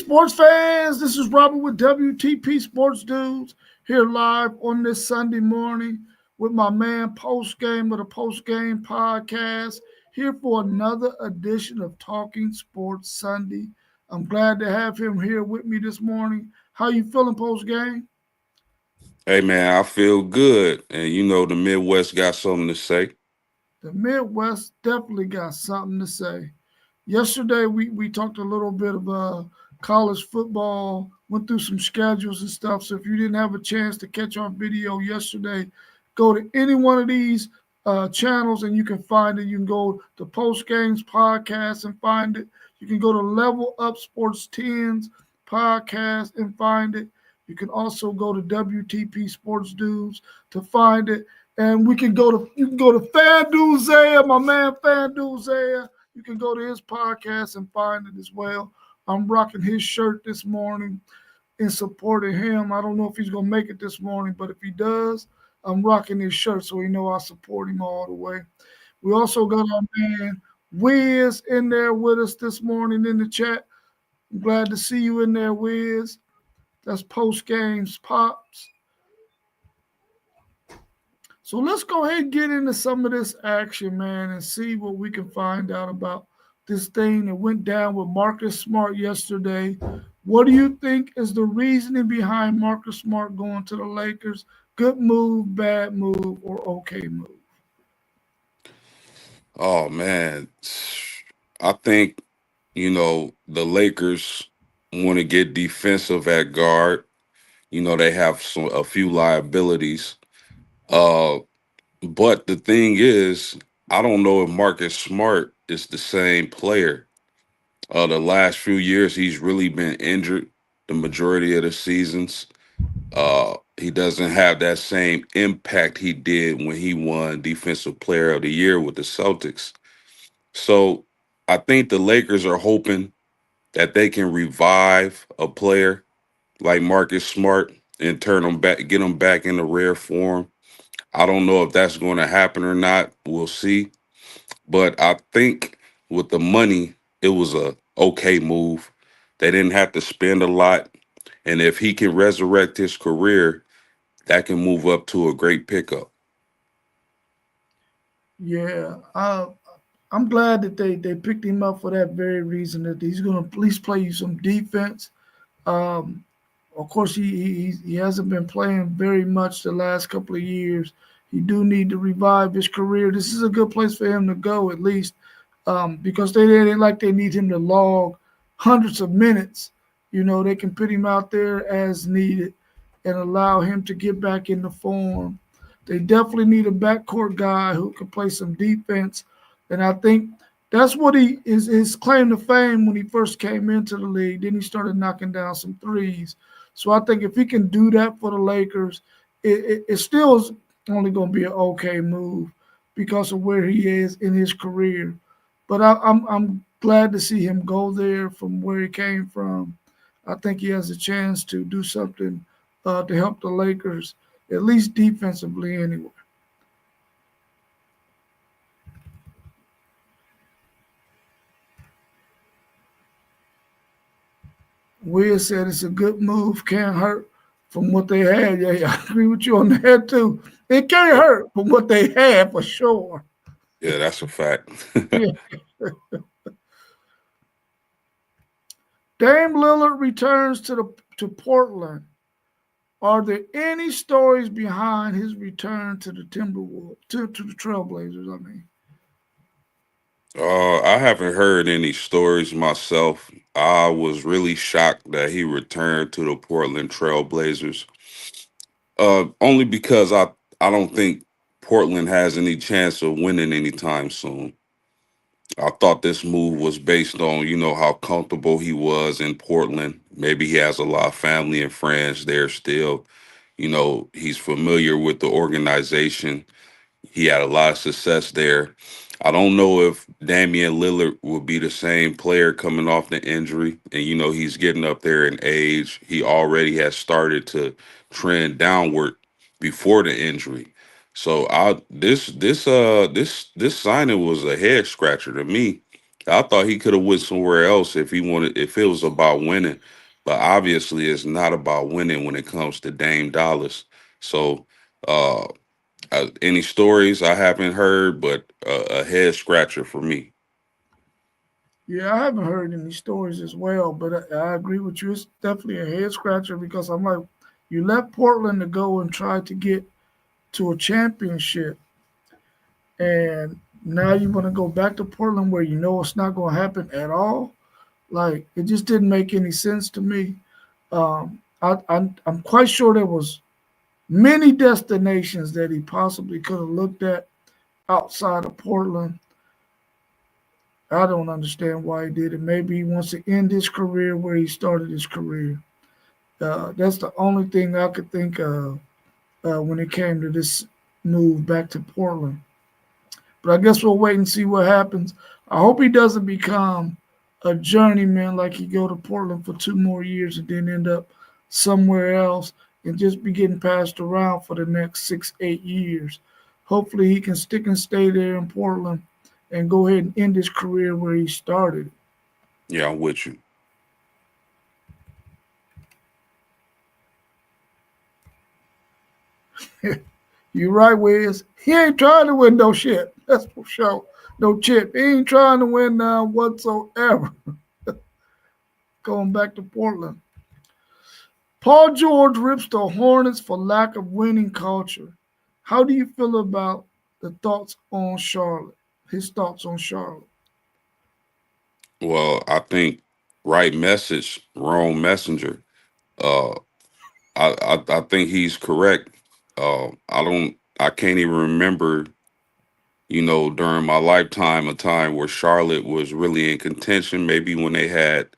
sports fans, this is Robert with WTP Sports Dudes here live on this Sunday morning with my man Post Game of the Post Game Podcast here for another edition of Talking Sports Sunday. I'm glad to have him here with me this morning. How you feeling, Post Game? Hey man, I feel good, and the Midwest got something to say. The Midwest definitely got something to say. Yesterday we talked a little bit of college football, went through some schedules and stuff. So if you didn't have a chance to catch our video yesterday, go to any one of these channels and you can find it. You can go to Post Games Podcast and find it. You can go to Level Up Sports 10's podcast and find it. You can also go to WTP Sports Dudes to find it. And you can go to FanDuel Zaya, my man FanDuel Zaya. You can go to his podcast and find it as well. I'm rocking his shirt this morning in support of him. I don't know if he's gonna make it this morning, but if he does, I'm rocking his shirt so he know I support him all the way. We also got our man Wiz in there with us this morning in the chat. I'm glad to see you in there, Wiz. That's post games pops. So let's go ahead and get into some of this action, man, and see what we can find out about this thing that went down with Marcus Smart yesterday. What do you think is the reasoning behind Marcus Smart going to the Lakers? Good move, bad move, or okay move? Oh man, I think the Lakers want to get defensive at guard. They have a few liabilities. Uh, but the thing is, I don't know if Marcus Smart is the same player. The last few years, he's really been injured the majority of the seasons. He doesn't have that same impact he did when he won Defensive Player of the Year with the Celtics. So I think the Lakers are hoping that they can revive a player like Marcus Smart and turn him back, get him back into rare form. I don't know if that's going to happen or not. We'll see. But I think with the money, it was a okay move. They didn't have to spend a lot. And if he can resurrect his career, that can move up to a great pickup. Yeah, I'm glad that they picked him up for that very reason that he's going to at least play you some defense. Um, of course, he hasn't been playing very much the last couple of years. He do need to revive his career. This is a good place for him to go at least because they didn't like they need him to log hundreds of minutes. You know, they can put him out there as needed and allow him to get back into form. They definitely need a backcourt guy who can play some defense, and I think that's what he is his claim to fame when he first came into the league. Then he started knocking down some threes. So I think if he can do that for the Lakers, it still is only going to be an okay move because of where he is in his career. But I'm glad to see him go there from where he came from. I think he has a chance to do something to help the Lakers, at least defensively anyway. Will said it's a good move, can't hurt from what they had. Yeah, yeah, I agree with you on that too. It can't hurt from what they had for sure. Yeah, that's a fact. Yeah. Dame Lillard returns to Portland. Are there any stories behind his return to the Timberwolves, to the Trailblazers? I mean, I haven't heard any stories myself. I was really shocked that he returned to the Portland Trailblazers. Only because I don't think Portland has any chance of winning anytime soon. I thought this move was based on, how comfortable he was in Portland. Maybe he has a lot of family and friends there still. He's familiar with the organization. He had a lot of success there. I don't know if Damian Lillard will be the same player coming off the injury. And, he's getting up there in age. He already has started to trend downward before the injury. So this signing was a head scratcher to me. I thought he could have went somewhere else if he wanted, if it was about winning. But obviously, it's not about winning when it comes to Dame Dollars. So, uh, any stories I haven't heard, but a head scratcher for me. Yeah, I haven't heard any stories as well, but I agree with you. It's definitely a head scratcher because I'm like, you left Portland to go and try to get to a championship, and now you want to go back to Portland where you know it's not going to happen at all. Like it just didn't make any sense to me. I'm quite sure there was many destinations that he possibly could have looked at outside of Portland. I don't understand why he did it. Maybe he wants to end his career where he started his career. That's the only thing I could think of when it came to this move back to Portland. But I guess we'll wait and see what happens. I hope he doesn't become a journeyman like he go to Portland for 2 more years and then end up somewhere else and just be getting passed around for the next 6, 8 years. Hopefully he can stick and stay there in Portland and go ahead and end his career where he started. Yeah, I'm with you. You right, Wiz. He ain't trying to win no shit. That's for sure. No chip. He ain't trying to win now whatsoever. Going back to Portland. Paul George rips the Hornets for lack of winning culture. How do you feel about the thoughts on Charlotte? His thoughts on Charlotte. Well, I think right message, wrong messenger. Uh, I think he's correct. I can't even remember, during my lifetime, a time where Charlotte was really in contention. Maybe when they had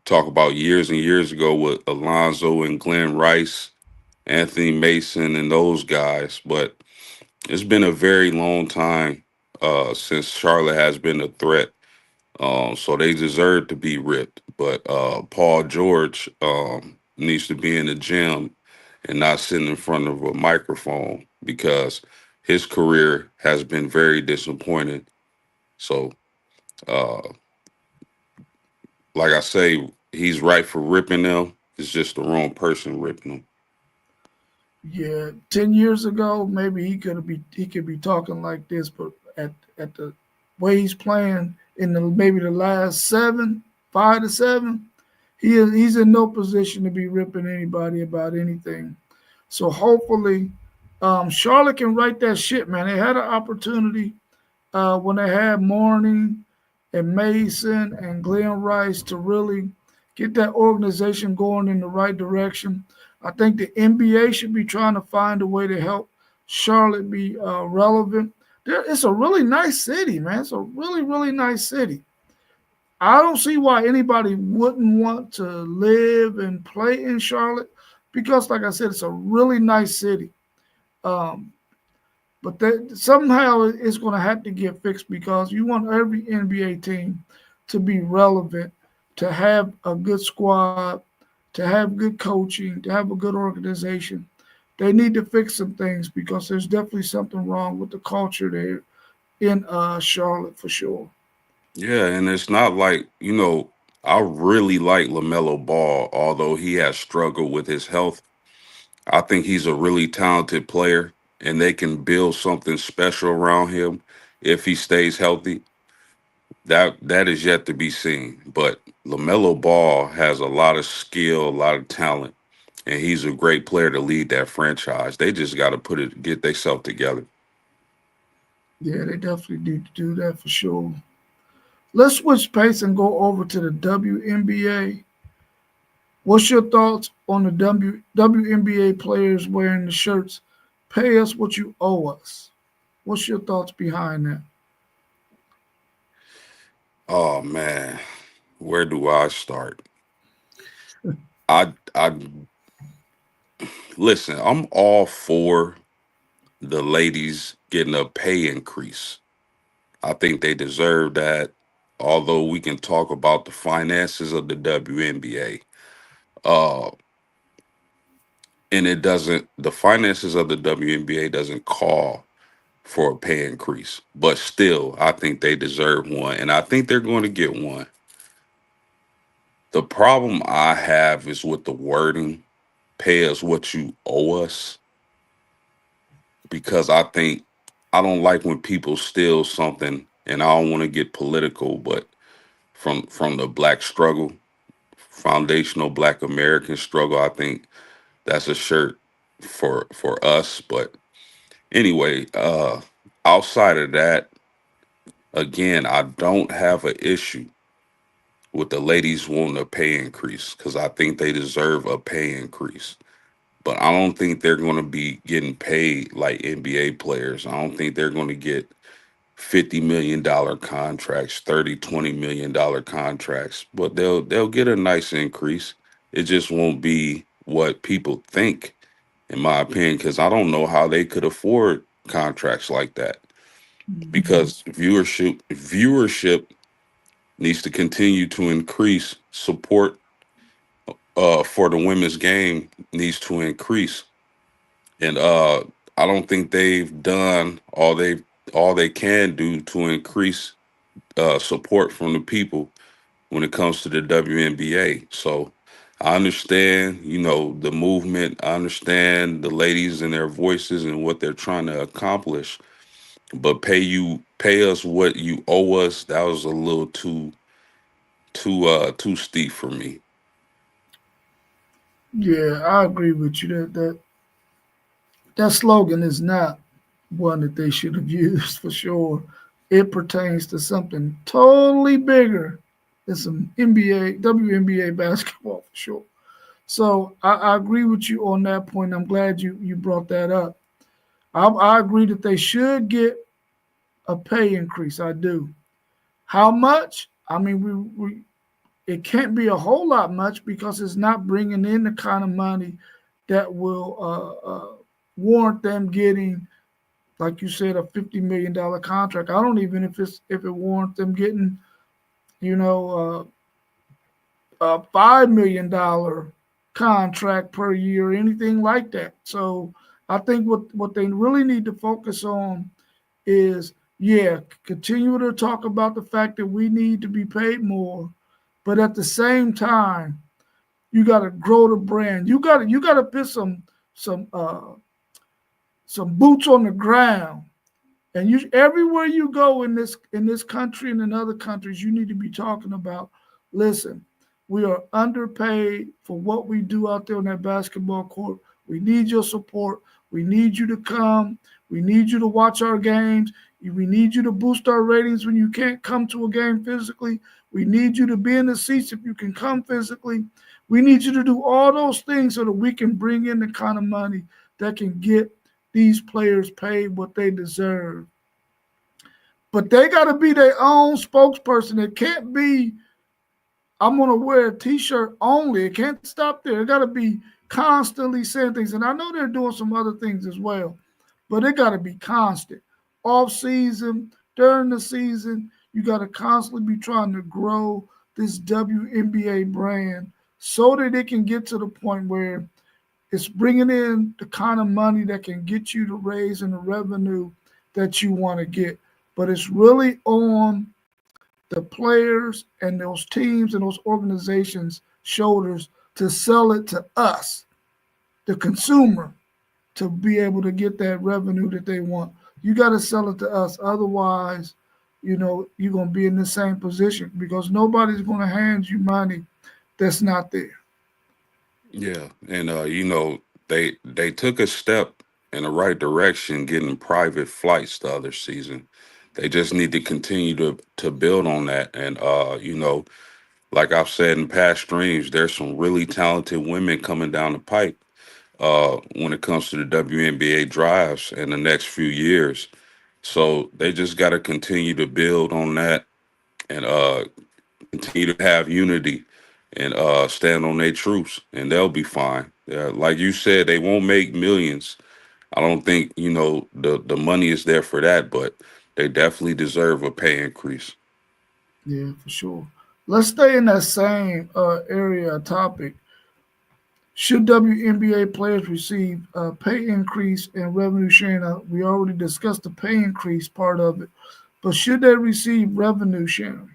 talk about years and years ago with Alonzo and Glenn Rice, Anthony Mason, and those guys. But it's been a very long time since Charlotte has been a threat. So they deserve to be ripped. But Paul George needs to be in the gym and not sitting in front of a microphone because his career has been very disappointing. So, uh, like I say, he's right for ripping them. It's just the wrong person ripping them. Yeah, 10 years ago, maybe he could be talking like this, but at the way he's playing in the maybe the last 5 to 7, he's in no position to be ripping anybody about anything. So hopefully, Charlotte can right that shit, man. They had an opportunity when they had Morning and Mason and Glenn Rice to really get that organization going in the right direction. I think the NBA should be trying to find a way to help Charlotte be relevant. It's a really nice city, man. It's a really, really nice city. I don't see why anybody wouldn't want to live and play in Charlotte because, like I said, it's a really nice city. Um, but somehow it's going to have to get fixed because you want every NBA team to be relevant, to have a good squad, to have good coaching, to have a good organization. They need to fix some things because there's definitely something wrong with the culture there in Charlotte for sure. Yeah, and it's not like, I really like LaMelo Ball, although he has struggled with his health. I think he's a really talented player, and they can build something special around him if he stays healthy. That is yet to be seen. But LaMelo Ball has a lot of skill, a lot of talent, and he's a great player to lead that franchise. They just got to get themselves together. Yeah, they definitely need to do that for sure. Let's switch pace and go over to the WNBA. What's your thoughts on the WNBA players wearing the shirts? Pay us what you owe us. What's your thoughts behind that? Oh man, where do I start? I listen. I'm all for the ladies getting a pay increase. I think they deserve that. Although we can talk about the finances of the WNBA, uh, and the finances of the WNBA doesn't call for a pay increase. But still, I think they deserve one, and I think they're going to get one. The problem I have is with the wording, pay us what you owe us, because I don't like when people steal something, and I don't want to get political, but from the black struggle, foundational black American struggle, I think that's a shirt for us. But anyway, outside of that, again, I don't have an issue with the ladies wanting a pay increase, because I think they deserve a pay increase. But I don't think they're going to be getting paid like NBA players. I don't think they're going to get $50 million contracts, 30, $20 million contracts, but they'll get a nice increase. It just won't be what people think, in my opinion, because I don't know how they could afford contracts like that. Mhm. Because viewership needs to continue to increase. Support for the women's game needs to increase, and I don't think they've done all they can do to increase support from the people when it comes to the WNBA. So I understand, the movement. I understand the ladies and their voices and what they're trying to accomplish. But pay us what you owe us. That was a little too steep for me. Yeah, I agree with you that slogan is not one that they should have used for sure. It pertains to something totally bigger than some NBA, WNBA basketball for sure. So I agree with you on that point. I'm glad you brought that up. I agree that they should get a pay increase. I do. How much? I mean, we it can't be a whole lot much because it's not bringing in the kind of money that will warrant them getting, like you said, a $50 million contract. I don't even if it warrants them getting, you know, a $5 million contract per year, or anything like that. So I think what they really need to focus on is, yeah, continue to talk about the fact that we need to be paid more, but at the same time, you got to grow the brand. You got to put some boots on the ground. And you everywhere you go in this country and in other countries, you need to be talking about, listen, we are underpaid for what we do out there on that basketball court. We need your support. We need you to come. We need you to watch our games. We need you to boost our ratings when you can't come to a game physically. We need you to be in the seats if you can come physically. We need you to do all those things so that we can bring in the kind of money that can get these players paid what they deserve. But they got to be their own spokesperson. It can't be, I'm going to wear a t shirt only. It can't stop there. It got to be constantly saying things. And I know they're doing some other things as well, but it got to be constant. Off season, during the season, you got to constantly be trying to grow this WNBA brand so that it can get to the point where it's bringing in the kind of money that can get you to raise in the revenue that you want to get. But it's really on the players and those teams and those organizations' shoulders to sell it to us, the consumer, to be able to get that revenue that they want. You got to sell it to us. Otherwise, you're going to be in the same position because nobody's going to hand you money that's not there. Yeah, and they took a step in the right direction, getting private flights the other season. They just need to continue to build on that, and like I've said in past streams, there's some really talented women coming down the pipe when it comes to the WNBA drives in the next few years. So they just got to continue to build on that, and continue to have unity, and stand on their truths, and they'll be fine. Yeah, like you said, they won't make millions. I don't think the money is there for that, but they definitely deserve a pay increase. Yeah, for sure. Let's stay in that same area topic. Should WNBA players receive a pay increase and revenue sharing? We already discussed the pay increase part of it, but should they receive revenue sharing?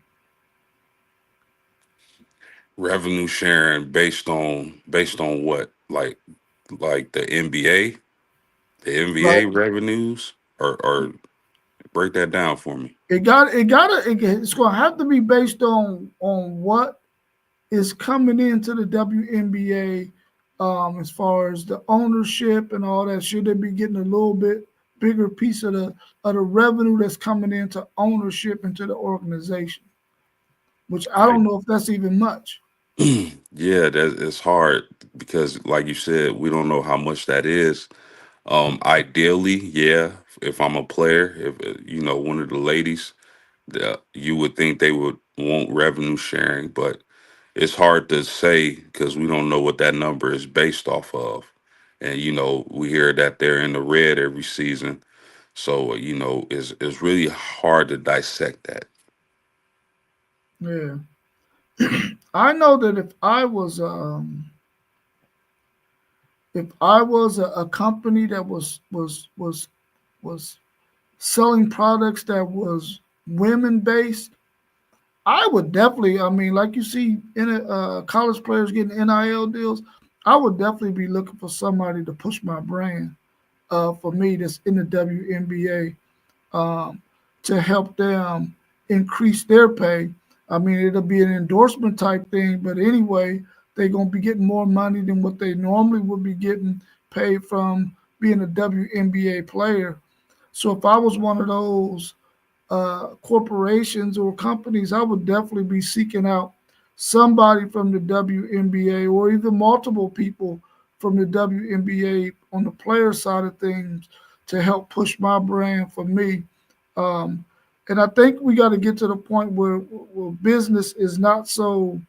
Revenue sharing based on what? Like the NBA, the NBA Like revenues, or break that down for me. it's going to have to be based on what is coming into the WNBA, as far as the ownership and all that. Should they be getting a little bit bigger piece of the revenue that's coming into ownership into the organization? Which I I don't know if that's even much. yeah, that it's hard because, like you said, we don't know how much that is. Ideally, yeah, if I'm a player, if one of the ladies, you would think they would want revenue sharing, but it's hard to say because we don't know what that number is based off of. And we hear that they're in the red every season, so it's really hard to dissect that. Yeah, I know that if I was a company that was selling products that was women based, I would definitely. I mean, like you see in college players getting NIL deals, I would definitely be looking for somebody to push my brand. For me, that's in the WNBA, to help them increase their pay. I mean, it'll be an endorsement type thing, but anyway, they're gonna be getting more money than what they normally would be getting paid from being a WNBA player. So if I was one of those corporations or companies, I would definitely be seeking out somebody from the WNBA or even multiple people from the WNBA on the player side of things to help push my brand for me. Um, and I think we got to get to the point where business is not so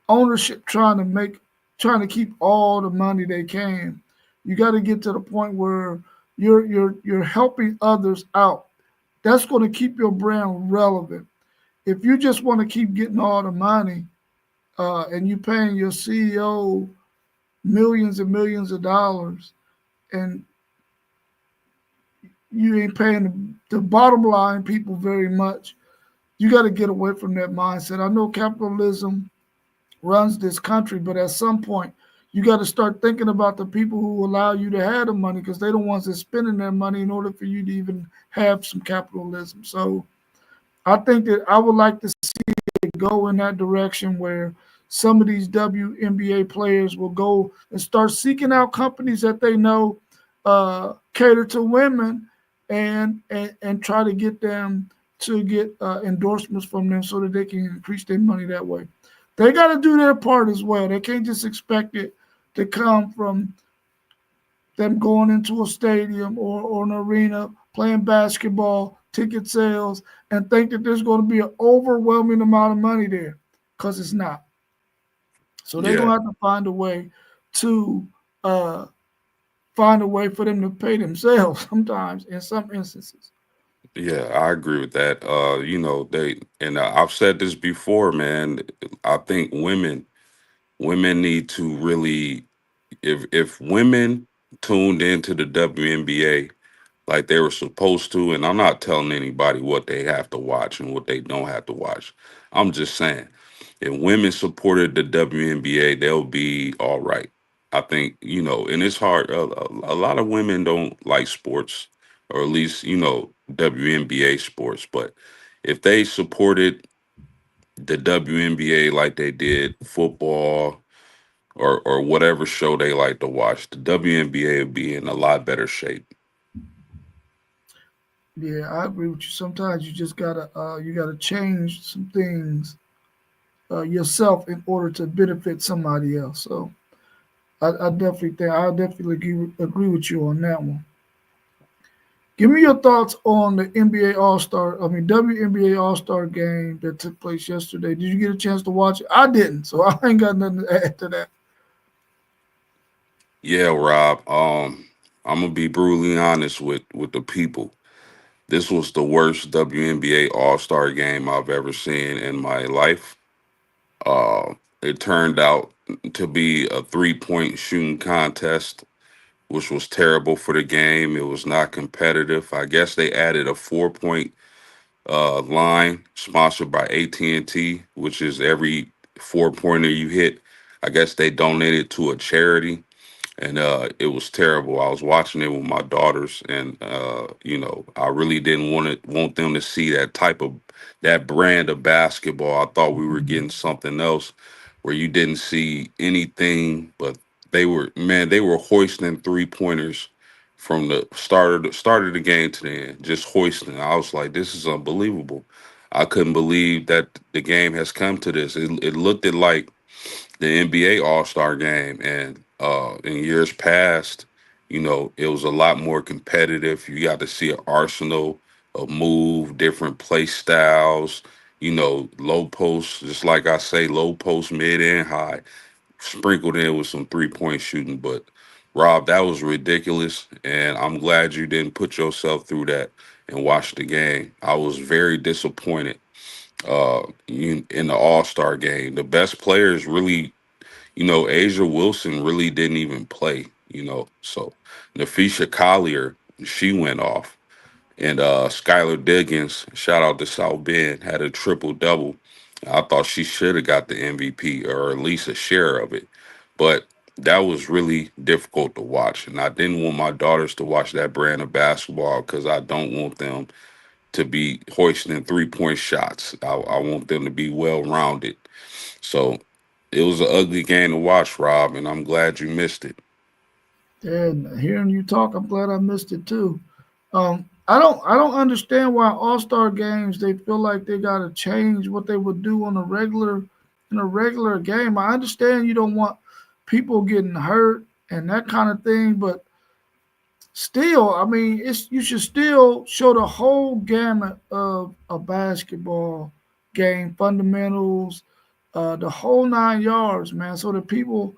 ownership trying to keep all the money they can. You got to get to the point where you're helping others out. That's going to keep your brand relevant. If you just want to keep getting all the money, and you paying your CEO millions and millions of dollars, and you ain't paying the bottom line people very much, you got to get away from that mindset. I know capitalism runs this country, but at some point, you got to start thinking about the people who allow you to have the money because they're the ones that's spending their money in order for you to even have some capitalism. So I think that I would like to see it go in that direction where some of these WNBA players will go and start seeking out companies that they know cater to women, and try to get them to get endorsements from them so that they can increase their money that way. They got to do their part as well. They can't just expect it to come from them going into a stadium or an arena playing basketball, ticket sales, and think that there's going to be an overwhelming amount of money there, because it's not. So they're going Yeah, to have to find a way to uh, find a way for them to pay themselves sometimes in some instances. yeah, I agree with that. They and I've said this before, man. I think women need to really, if women tuned into the WNBA like they were supposed to, and I'm not telling anybody what they have to watch and what they don't have to watch. I'm just saying, if women supported the WNBA, they'll be all right. I think, and it's hard. A lot of women don't like sports, or at least, WNBA sports. But if they supported the WNBA like they did football, or whatever show they like to watch, the WNBA would be in a lot better shape. Yeah, I agree with you. Sometimes you gotta change some things yourself in order to benefit somebody else. So I definitely agree with you on that one. Give me your thoughts on the NBA All Star. I mean WNBA All Star game that took place yesterday. Did you get a chance to watch it? I didn't, so I ain't got nothing to add to that. Yeah, Rob. I'm gonna be brutally honest with the people. This was the worst WNBA All Star game I've ever seen in my life. it turned out to be a 3 point shooting contest, which was terrible for the game. It was not competitive. I guess they added a 4 point line sponsored by AT&T, which is every 4 pointer you hit. I guess they donated to a charity, and it was terrible. I was watching it with my daughters, and I really didn't want them to see that brand of basketball. I thought we were getting something else where you didn't see anything, but they were hoisting 3 pointers from the start of the game to the end, just hoisting. I was like, this is unbelievable. I couldn't believe that the game has come to this. It looked at like the NBA All Star game, and in years past, it was a lot more competitive. You got to see an arsenal of move, different play styles. Low post, just like I say, low post, mid and high, sprinkled in with some 3 point shooting. But Rob, that was ridiculous, and I'm glad you didn't put yourself through that and watch the game. I was very disappointed in the All Star game. The best players really, Asia Wilson really didn't even play, So Nafisha Collier, she went off. And Skylar Diggins, shout out to South Bend, had a triple double. I thought she should have got the MVP or at least a share of it. But that was really difficult to watch. And I didn't want my daughters to watch that brand of basketball because I don't want them to be hoisting 3 point shots. I want them to be well rounded. So it was an ugly game to watch, Rob, and I'm glad you missed it. And hearing you talk, I'm glad I missed it too. I don't understand why All Star games they feel like they gotta change what they would do on a regular in a regular game. I understand you don't want people getting hurt and that kind of thing, but still, I mean, it's you should still show the whole gamut of a basketball game, fundamentals, the whole 9 yards, man, so that people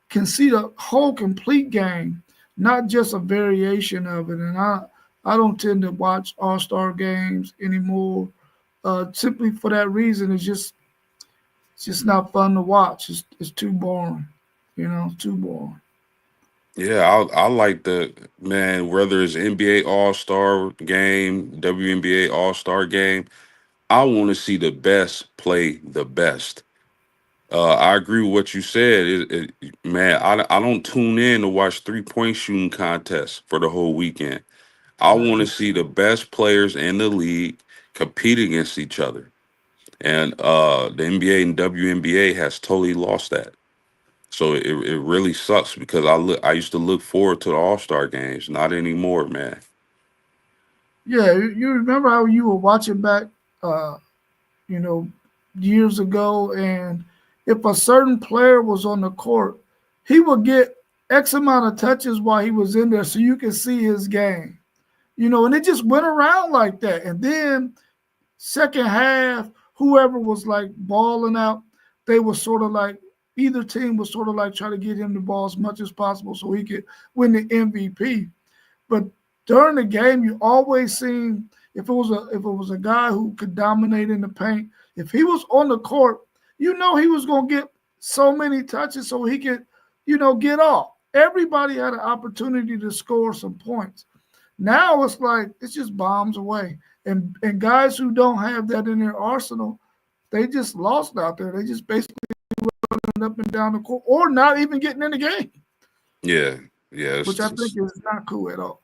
can see the whole complete game, not just a variation of it. And I don't tend to watch All Star games anymore, simply for that reason. It's just not fun to watch. It's too boring, it's too boring. Yeah, I like the man, whether it's NBA All Star game, WNBA All Star game, I want to see the best play the best. I agree with what you said. Man, I don't tune in to watch 3 point shooting contests for the whole weekend. I want to Right. see the best players in the league compete against each other. And the NBA and WNBA has totally lost that. So it really sucks because I used to look forward to the All Star games. Not anymore, man. Yeah, you remember how you were watching back, uh, you know, years ago, and if a certain player was on the court, he would get X amount of touches while he was in there, so you could see his game. And it just went around like that. And then second half, whoever was like balling out, they were sort of like either team was sort of like trying to get him the ball as much as possible so he could win the MVP. But during the game, you always seen if it was a guy who could dominate in the paint, if he was on the court, he was gonna get so many touches so he could, get off. Everybody had an opportunity to score some points. Now it's like it's just bombs away. And guys who don't have that in their arsenal, they just lost out there. They just basically running up and down the court or not even getting in the game, Yeah, yeah, which I think is not cool at all.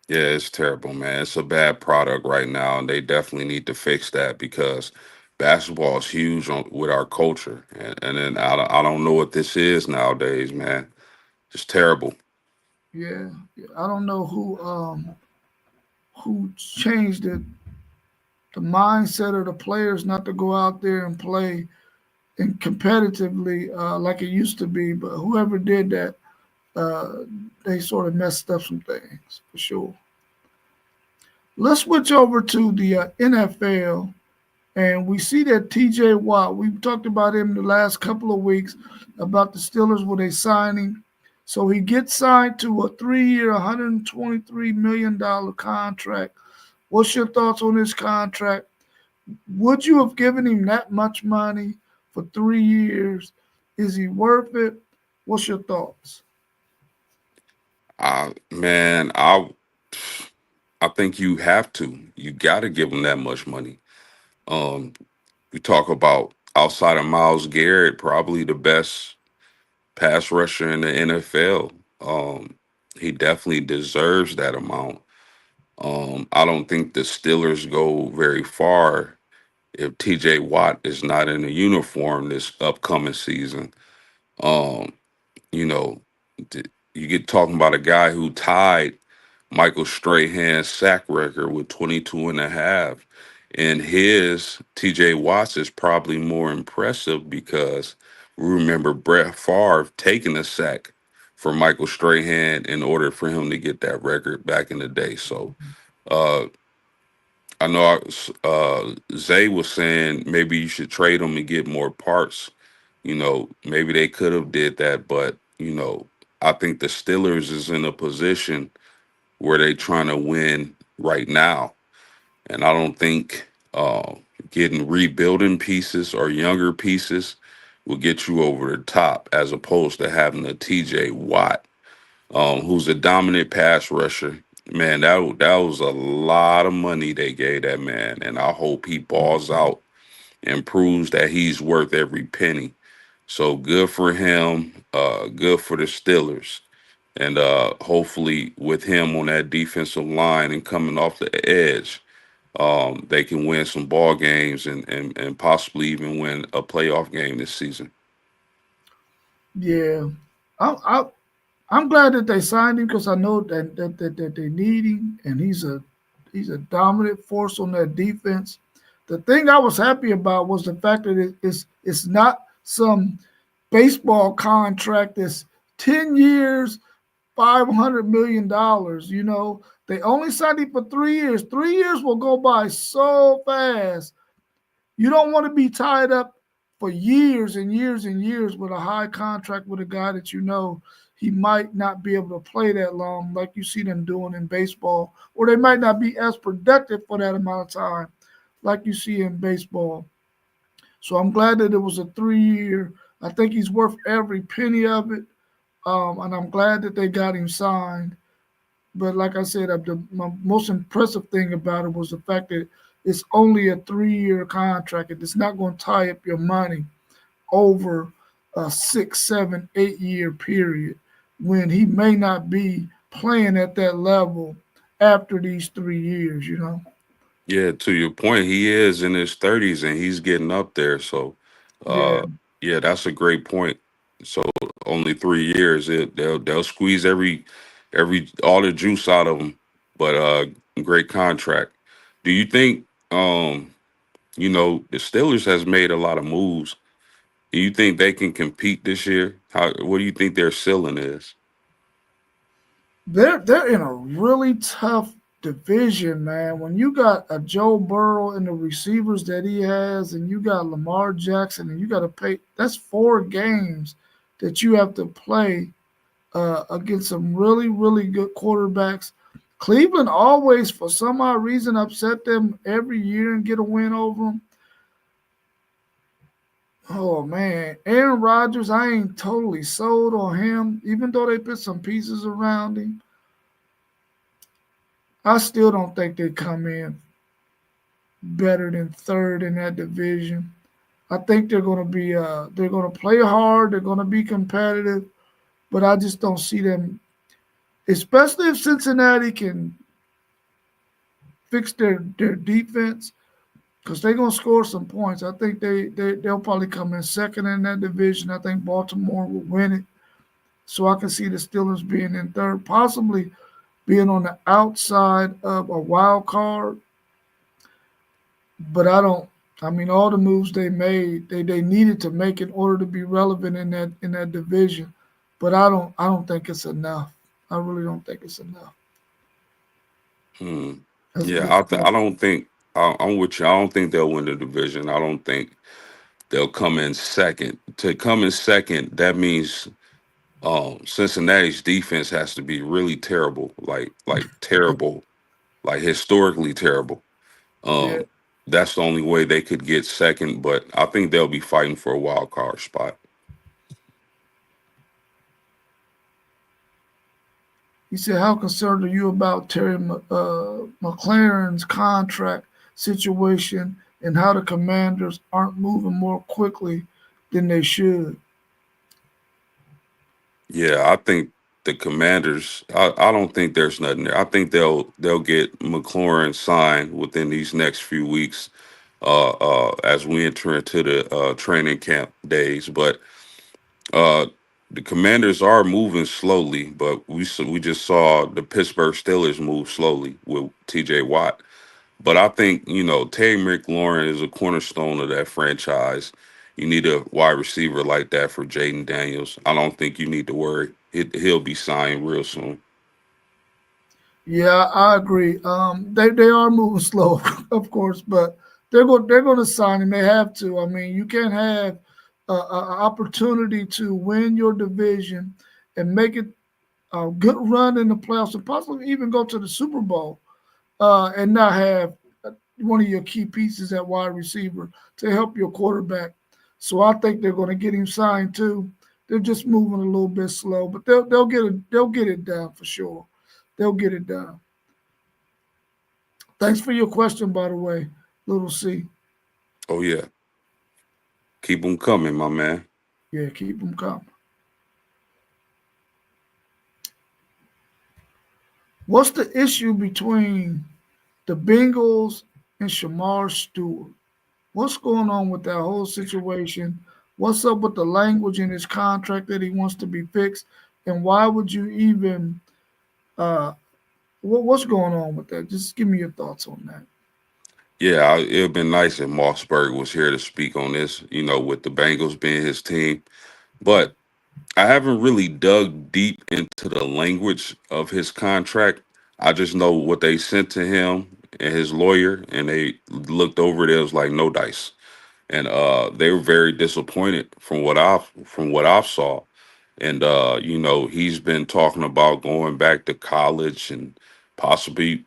yeah, it's terrible, man. It's a bad product right now, and they definitely need to fix that because basketball is huge with our culture, and then I don't know what this is nowadays, man. It's terrible. Yeah, yeah. I don't know who changed the mindset of the players not to go out there and play and competitively like it used to be. But whoever did that, uh, they sort of messed up some things for sure. Let's switch over to the NFL, and we see that T.J. Watt. We've talked about him the last couple of weeks about the Steelers with a signing. So he gets signed to a 3-year, $123 million contract. What's your thoughts on this contract? Would you have given him that much money for 3 years. Is he worth it? What's your thoughts? Man, I think you have to. You got to give him that much money. Um, we talk about outside of Miles Garrett, probably the best pass rusher in the NFL. He definitely deserves that amount. I don't think the Steelers go very far if TJ Watt is not in a uniform this upcoming season. Um, you know, you get talking about a guy who tied Michael Strahan's sack record with 22 and a half. And his TJ Watts is probably more impressive because we remember Brett Favre taking a sack for Michael Strahan in order for him to get that record back in the day. So uh, I know Zay was saying maybe you should trade him and get more parts. Maybe they could have did that, but I think the Steelers is in a position where they trying to win right now, and I don't think getting rebuilding pieces or younger pieces will get you over the top, as opposed to having a T.J. Watt, who's a dominant pass rusher. Man, that was a lot of money they gave that man, and I hope he balls out and proves that he's worth every penny. So good for him. Good for the Steelers. And hopefully, with him on that defensive line and coming off the edge, they can win some ball games and possibly even win a playoff game this season. Yeah, I, I'm glad that they signed him because I know that they need him, and he's a dominant force on that defense. The thing I was happy about was the fact that it's not some baseball contract that's 10 years, $500 million. They only signed him for 3 years. 3 years will go by so fast. You don't want to be tied up for years and years and years with a high contract with a guy that he might not be able to play that long, like you see them doing in baseball, or they might not be as productive for that amount of time, like you see in baseball. So I'm glad that it was a 3 year. I think he's worth every penny of it, and I'm glad that they got him signed. But like I said, my most impressive thing about it was the fact that it's only a 3 year contract. It's not going to tie up your money over a 6, 7, 8 year period when he may not be playing at that level after these 3 years. Yeah, to your point, he is in his 30s and he's getting up there. So, Yeah, uh, yeah, that's a great point. So only 3 years, they'll squeeze every all the juice out of him. But great contract. Do you think the Steelers has made a lot of moves? Do you think they can compete this year? What do you think their ceiling is? they're in a really tough division, man. When you got a Joe Burrow and the receivers that he has, and you got Lamar Jackson, and you got to pay. That's 4 games that you have to play against some really, really good quarterbacks. Cleveland always, for some odd reason, upset them every year and get a win over them. Oh man, Aaron Rodgers, I ain't totally sold on him. Even though they put some pieces around him, I still don't think they come in better than third in that division. I think they're gonna play hard. They're gonna be competitive, but I just don't see them, especially if Cincinnati can fix their defense, because they're gonna score some points. I think they'll probably come in second in that division. I think Baltimore will win it. So I can see the Steelers being in third, possibly being on the outside of a wild card. But I don't. I mean, all the moves they made, they needed to make in order to be relevant in that division. But I don't think it's enough. I really don't think it's enough. Hmm. That's Yeah, just I don't think I'm with you. I don't think they'll win the division. I don't think they'll come in second. To come in second, that means Cincinnati's defense has to be really terrible, like terrible, like historically terrible. yeah. Um, that's the only way they could get second. But I think they'll be fighting for a wild card spot. He said, "How concerned are you about Terry McLaren's contract situation and how the Commanders aren't moving more quickly than they should?" Yeah, I think the Commanders. I don't think there's nothing there. I think they'll get McLaurin signed within these next few weeks, as we enter into the training camp days. But uh, the Commanders are moving slowly. But we just saw the Pittsburgh Steelers move slowly with T.J. Watt. But I think, Terry McLaurin is a cornerstone of that franchise. You need a wide receiver like that for Jaden Daniels. I don't think you need to worry. He'll be signed real soon. Yeah, I agree. They are moving slow, of course, but they're going to sign him. They have to. I mean, you can't have a opportunity to win your division and make it a good run in the playoffs and possibly even go to the Super Bowl and not have one of your key pieces at wide receiver to help your quarterback. So I think they're going to get him signed too. They're just moving a little bit slow, but they'll get it done for sure. They'll get it done. Thanks for your question, by the way, Little C. Oh yeah, keep them coming, my man. Yeah, keep them coming. What's the issue between the Bengals and Shamar Stewart? What's going on with that whole situation? What's up with the language in his contract that he wants to be fixed? And why would you even, uh, what's going on with that? Just give me your thoughts on that. Yeah, it'd been nice if Mossberg was here to speak on this. With the Bengals being his team, but I haven't really dug deep into the language of his contract. I just know what they sent to him and his lawyer, and they looked over it. It was like no dice, and they were very disappointed from what I've saw. And he's been talking about going back to college and possibly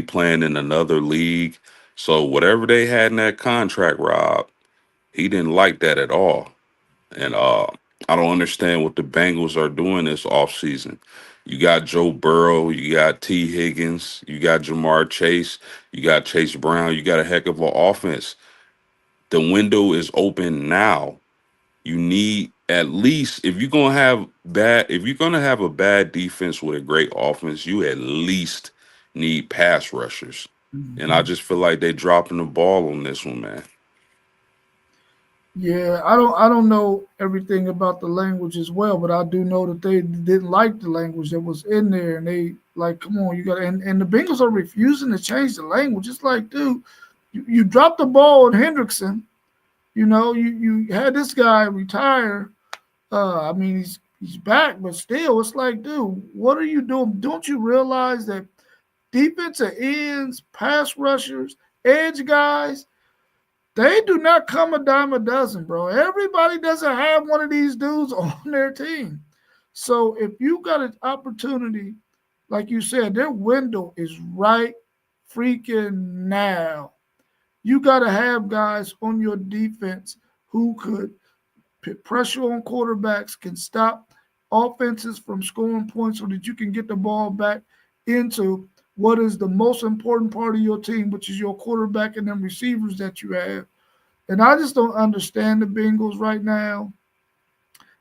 playing in another league. So whatever they had in that contract, Rob, he didn't like that at all. And I don't understand what the Bengals are doing this offseason. You got Joe Burrow, you got T. Higgins, you got Jamar Chase, you got Chase Brown, you got a heck of an offense. The window is open now. You need at least, if you're gonna have a bad defense with a great offense, you at least need pass rushers. And I Mhm. just feel like they dropping the ball on this one, man. Yeah, I don't know everything about the language as well, but I do know that they didn't like the language that was in there, and they like, come on, you got and the Bengals are refusing to change the language. It's like, dude, you dropped the ball on Hendrickson. You had this guy retire. I mean, he's back, but still, it's like, dude, what are you doing? Don't you realize that defensive ends, pass rushers, edge guys, they do not come a dime a dozen, bro. Everybody doesn't have one of these dudes on their team. So if you got an opportunity, like you said, their window is right freaking now. You got to have guys on your defense who could put pressure on quarterbacks, can stop offenses from scoring points so that you can get the ball back into what is the most important part of your team, which is your quarterback and them receivers that you have. And I just don't understand the Bengals right now.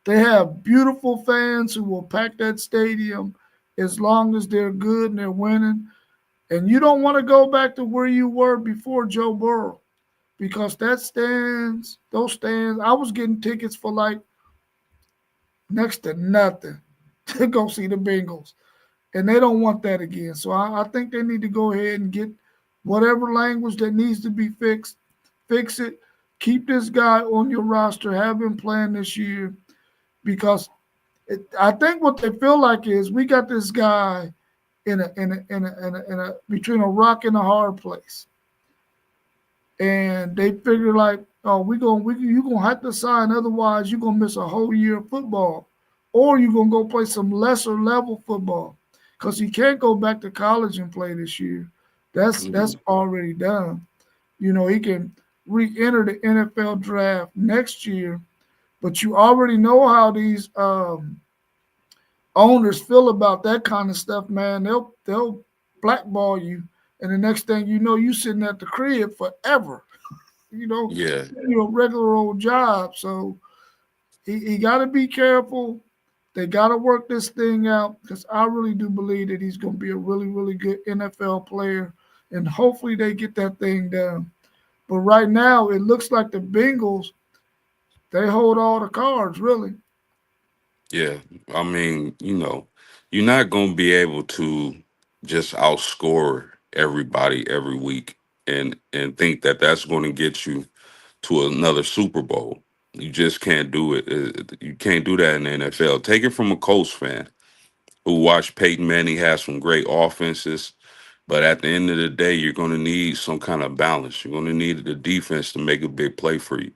They have beautiful fans who will pack that stadium as long as they're good and they're winning. And you don't want to go back to where you were before Joe Burrow because those stands, I was getting tickets for like next to nothing to go see the Bengals. And they don't want that again. So I think they need to go ahead and get whatever language that needs to be fixed, fix it. Keep this guy on your roster, have him playing this year because I think what they feel like is we got this guy in a between a rock and a hard place, and they figure like, oh, you gonna have to sign, otherwise you're gonna miss a whole year of football, or you're gonna go play some lesser level football, because he can't go back to college and play this year. That's Mhm. already done. He can re-enter the NFL draft next year. But you already know how these owners feel about that kind of stuff, man. They'll blackball you, and the next thing you know, you sitting at the crib forever. You know, Yeah, regular old job. So he got to be careful. They got to work this thing out because I really do believe that he's going to be a really, really good NFL player, and hopefully they get that thing done. But right now, it looks like the Bengals they hold all the cards, really. yeah. I mean, you're not gonna be able to just outscore everybody every week and think that that's going to get you to another Super Bowl. You just can't do it. You can't do that in the NFL. Take it from a Colts fan who watched Peyton Manning have some great offenses. But at the end of the day, you're going to need some kind of balance. You're going to need the defense to make a big play for you.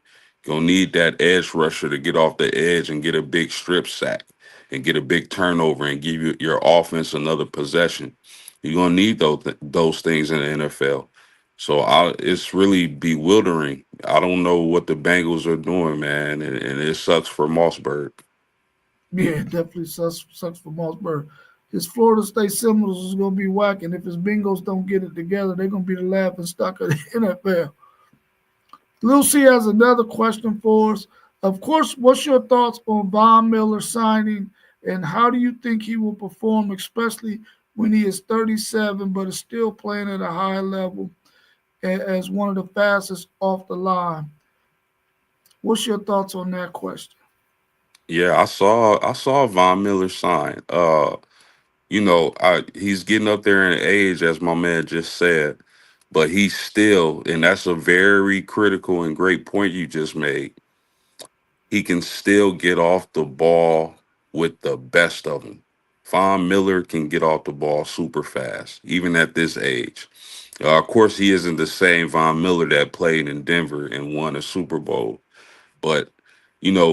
You're going to need that edge rusher to get off the edge and get a big strip sack and get a big turnover and give your offense another possession. You're going to need those things in the NFL. So it's really bewildering. I don't know what the Bengals are doing, man, and it sucks for Mossberg. Yeah, definitely sucks for Mossberg. His Florida State Seminoles is going to be whacking. If his Bengals don't get it together, they're going to be the laughing stock of the NFL. Lil C has another question for us. Of course, what's your thoughts on Von Miller signing, and how do you think he will perform, especially when he is 37 but is still playing at a high level as one of the fastest off the line? What's your thoughts on that question? Yeah, I saw Von Miller sign. He's getting up there in age, as my man just said, but he's still, and that's a very critical and great point you just made. He can still get off the ball with the best of them. Von Miller can get off the ball super fast, even at this age. Of course, he isn't the same Von Miller that played in Denver and won a Super Bowl, but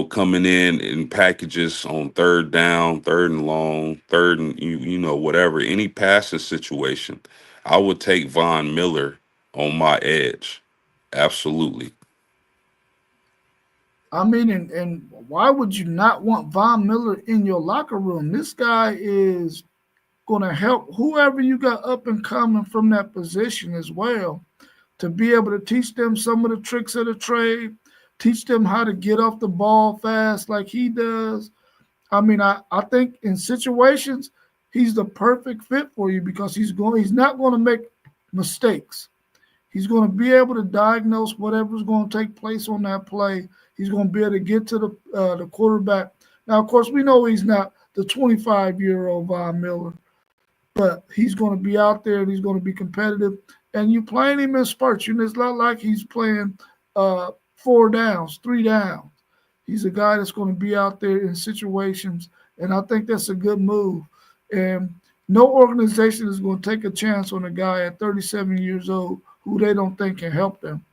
coming in packages on third down, third and long, third and whatever, any passing situation, I would take Von Miller on my edge. Absolutely. I mean, and why would you not want Von Miller in your locker room? This guy is going to help whoever you got up and coming from that position as well to be able to teach them some of the tricks of the trade, teach them how to get off the ball fast like he does. I mean, I think in situations he's the perfect fit for you because he's not going to make mistakes. He's going to be able to diagnose whatever's going to take place on that play. He's going to be able to get to the quarterback. Now, of course, we know he's not the 25-year-old Von Miller, but he's going to be out there and he's going to be competitive. And you playing him in spurts. It's not like he's playing 4 downs, 3 downs. He's a guy that's going to be out there in situations, and I think that's a good move. And no organization is going to take a chance on a guy at 37 years old who they don't think can help them.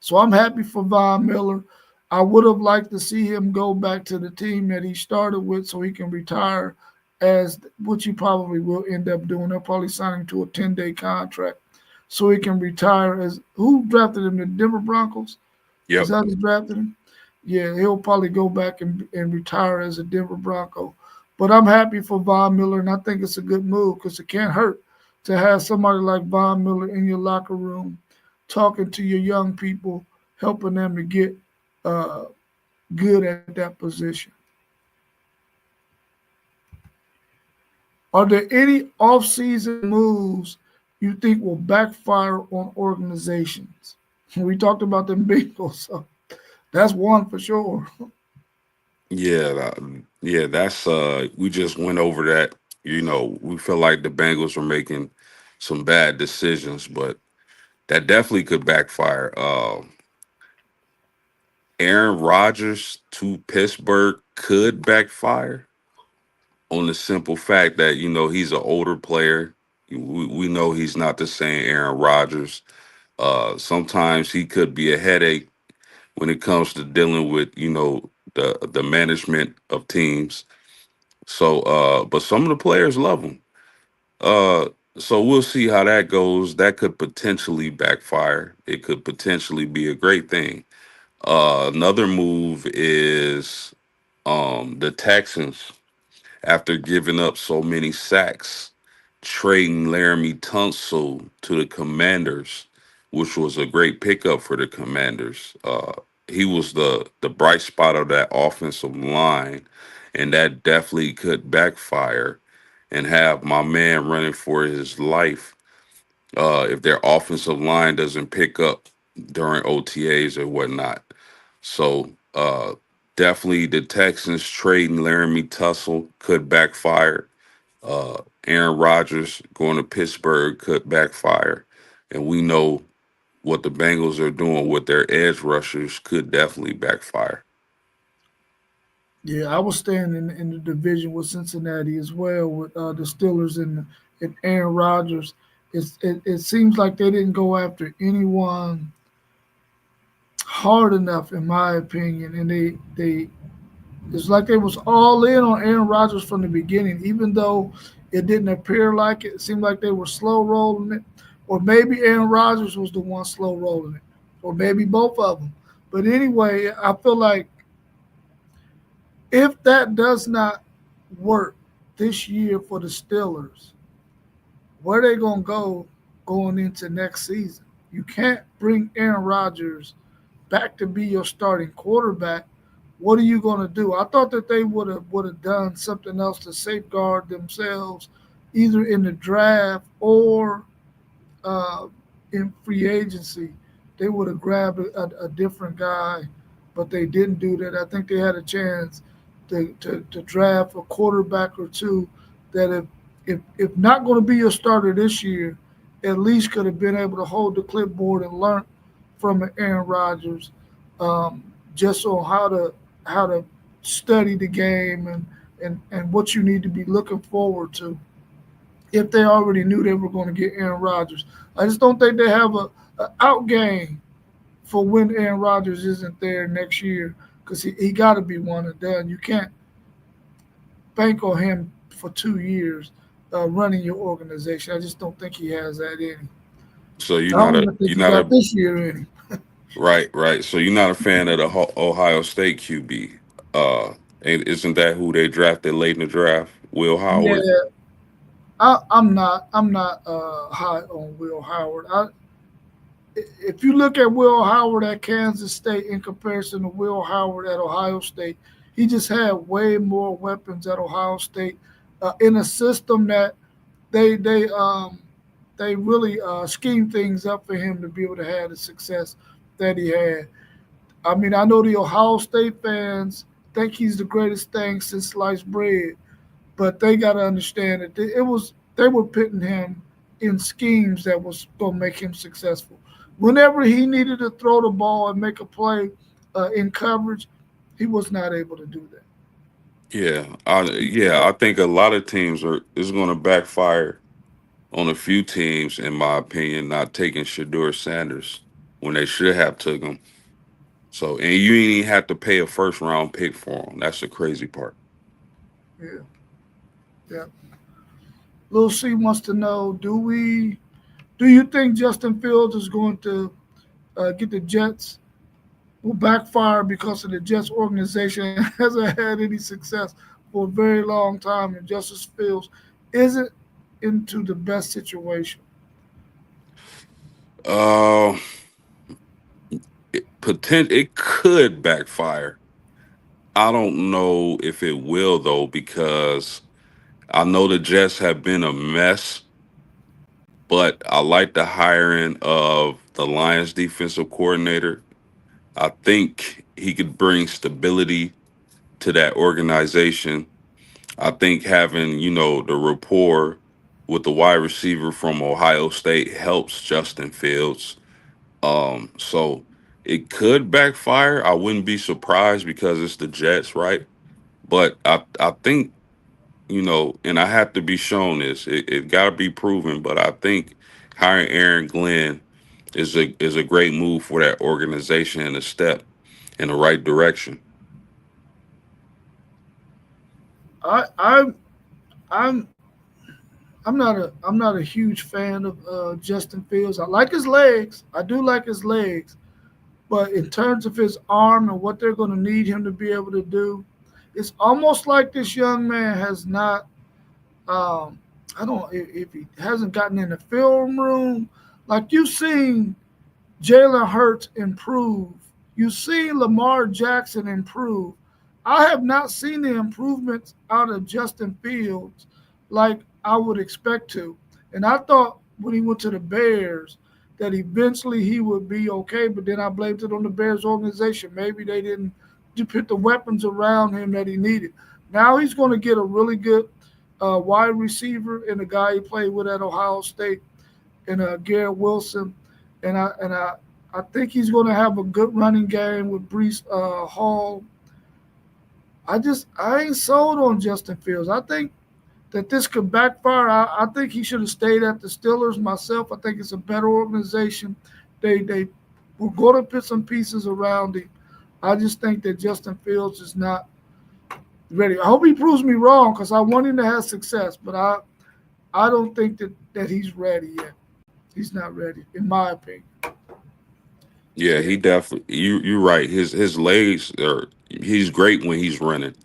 So I'm happy for Von Miller. I would have liked to see him go back to the team that he started with so he can retire, as which he probably will end up doing. They'll probably sign him to a 10-day contract so he can retire. As who drafted him? The Denver Broncos? Is Yep. that who drafted him? Yeah, he'll probably go back and retire as a Denver Bronco. But I'm happy for Von Miller, and I think it's a good move because it can't hurt to have somebody like Von Miller in your locker room talking to your young people, helping them to get uh, good at that position. Are there any off-season moves you think will backfire on organizations? We talked about them Bengals, so that's one for sure. Yeah, that's we just went over that. We feel like the Bengals were making some bad decisions, but that definitely could backfire. Aaron Rodgers to Pittsburgh could backfire on the simple fact that he's an older player. We know he's not the same Aaron Rodgers. Sometimes he could be a headache when it comes to dealing with the management of teams. So, but some of the players love him. Uh, So we'll see how that goes. That could potentially backfire. It could potentially be a great thing. Another move is the Texans, after giving up so many sacks, trading Laramie Tunsil to the Commanders, which was a great pickup for the Commanders. He was the bright spot of that offensive line, and that definitely could backfire and have my man running for his life if their offensive line doesn't pick up during OTAs or whatnot. So definitely the Texans trading Laramie Tussle could backfire. Aaron Rodgers going to Pittsburgh could backfire. And we know what the Bengals are doing with their edge rushers could definitely backfire. Yeah, I was staying in the division with Cincinnati as well with the Steelers and Aaron Rodgers. It seems like they didn't go after anyone hard enough, in my opinion, and they it's like they was all in on Aaron Rodgers from the beginning, even though it didn't appear like it. It seemed like they were slow rolling it, or maybe Aaron Rodgers was the one slow rolling it, or maybe both of them. But anyway, I feel like if that does not work this year for the Steelers, where they gonna go going into next season? You can't bring Aaron Rodgers back to be your starting quarterback. What are you going to do? I thought that they would have done something else to safeguard themselves, either in the draft or uh, in free agency. They would have grabbed a different guy, but they didn't do that. I think they had a chance to draft a quarterback or two that if not going to be your starter this year, at least could have been able to hold the clipboard and learn from Aaron Rodgers, just on how to study the game and what you need to be looking forward to if they already knew they were going to get Aaron Rodgers. I just don't think they have a out game for when Aaron Rodgers isn't there next year because he got to be one and done. You can't bank on him for 2 years running your organization. I just don't think he has that in him. So I don't even think you're he not got a this year in him. right. So you're not a fan of the Ohio State QB. Isn't that who they drafted late in the draft? Will Howard. Yeah, I'm not. I'm not high on Will Howard. If you look at Will Howard at Kansas State in comparison to Will Howard at Ohio State, he just had way more weapons at Ohio State in a system that they they um, they really schemed things up for him to be able to have the success that he had. I mean, I know the Ohio State fans think he's the greatest thing since sliced bread, but they got to understand that they were putting him in schemes that was going to make him successful. Whenever he needed to throw the ball and make a play in coverage, he was not able to do that. Yeah, I think a lot of teams are is going to backfire on a few teams, in my opinion, not taking Shador Sanders when they should have took him. So, and you ain't even have to pay a first round pick for him. That's the crazy part. Yeah, yeah. Lil C wants to know: Do you think Justin Fields is going to get the Jets will backfire because of the Jets organization hasn't had any success for a very long time, and Justice Fields isn't into the best situation. Uh, it could backfire. I don't know if it will though, because I know the Jets have been a mess, but I like the hiring of the Lions defensive coordinator. I think he could bring stability to that organization. I think having, the rapport with the wide receiver from Ohio State helps Justin Fields. So it could backfire. I wouldn't be surprised because it's the Jets, right? But I think, and I have to be shown this. It got to be proven, but I think hiring Aaron Glenn is a great move for that organization and a step in the right direction. I I'm I'm I'm not a huge fan of Justin Fields. I like his legs. I do like his legs, but in terms of his arm and what they're going to need him to be able to do, it's almost like this young man has not. Um, I don't if he hasn't gotten in the film room like you've seen Jalen Hurts improve. You see Lamar Jackson improve. I have not seen the improvements out of Justin Fields like I would expect to. And I thought when he went to the Bears that eventually he would be okay, but then I blamed it on the Bears organization. Maybe they didn't put the weapons around him that he needed. Now he's going to get a really good wide receiver and a guy he played with at Ohio State and Garrett Wilson, and I think he's going to have a good running game with Brees Hall. I ain't sold on Justin Fields. I think that this could backfire. I think he should have stayed at the Steelers. Myself, I think it's a better organization. They were going to put some pieces around him. I just think that Justin Fields is not ready. I hope he proves me wrong because I want him to have success, but I don't think that he's ready yet. He's not ready, in my opinion. Yeah, Yeah, he definitely. You're right. His legs are. He's great when he's running.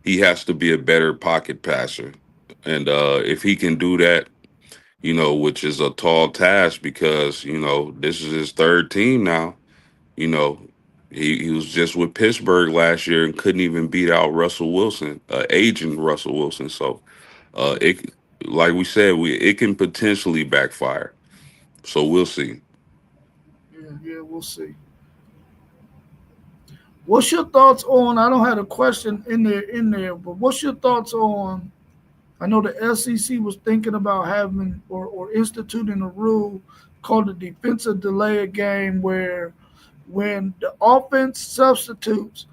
He has to be a better pocket passer, and if he can do that, which is a tall task because this is his third team now. You know, he was just with Pittsburgh last year and couldn't even beat out Russell Wilson, aging Russell Wilson. So, it like we said, it can potentially backfire. So we'll see. yeah, we'll see. What's your thoughts on? I don't have a question in there, but what's your thoughts on? I know the SEC was thinking about having or instituting a rule called the defensive delay of game, where when the offense substitutes,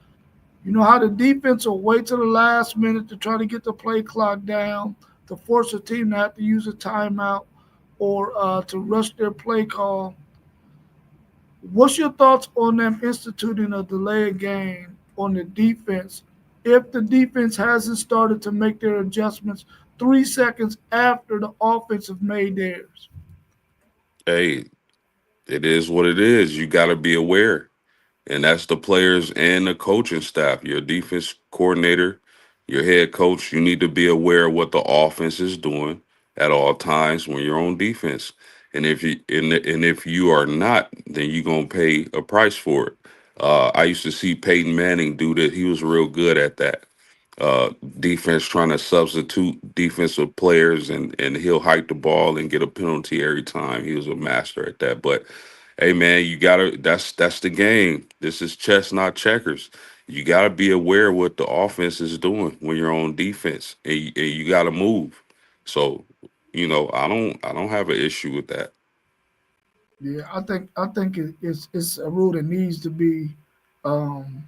you know how the defense will wait till the last minute to try to get the play clock down to force a team to have to use a timeout or to rush their play call. What's your thoughts on them instituting a delay game on the defense if the defense hasn't started to make their adjustments 3 seconds after the offense have made theirs? Hey, it is what it is. You got to be aware. And that's the players and the coaching staff, your defense coordinator, your head coach. You need to be aware of what the offense is doing at all times when you're on defense. And if you are not, then you're gonna pay a price for it. I used to see Peyton Manning do that. He was real good at that. Uh, Defense trying to substitute defensive players, and he'll hike the ball and get a penalty every time. He was a master at that. But hey, man, you gotta. That's the game. This is chess, not checkers. You gotta be aware of what the offense is doing when you're on defense, and you gotta move. So, I don't have an issue with that. Yeah, I think it's a rule that needs to be um,